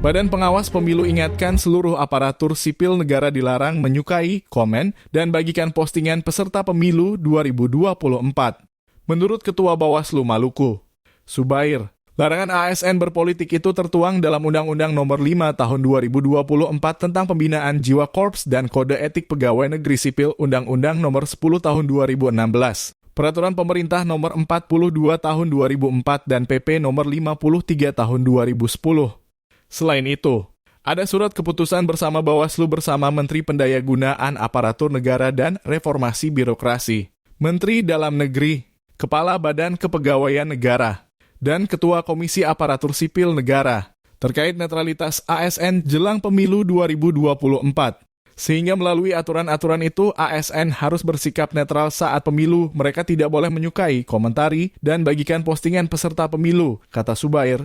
Badan Pengawas Pemilu ingatkan seluruh aparatur sipil negara dilarang menyukai, komen, dan bagikan postingan peserta pemilu 2024. Menurut Ketua Bawaslu Maluku, Subair, larangan ASN berpolitik itu tertuang dalam Undang-Undang Nomor 5 Tahun 2024 tentang Pembinaan Jiwa Korps dan Kode Etik Pegawai Negeri Sipil Undang-Undang Nomor 10 Tahun 2016. Peraturan Pemerintah Nomor 42 Tahun 2004 dan PP Nomor 53 Tahun 2010. Selain itu, ada surat keputusan bersama Bawaslu bersama Menteri Pendayagunaan Aparatur Negara dan Reformasi Birokrasi, Menteri Dalam Negeri, Kepala Badan Kepegawaian Negara, dan Ketua Komisi Aparatur Sipil Negara terkait netralitas ASN jelang pemilu 2024. Sehingga melalui aturan-aturan itu, ASN harus bersikap netral saat pemilu. Mereka tidak boleh menyukai, komentari, dan bagikan postingan peserta pemilu, kata Subair.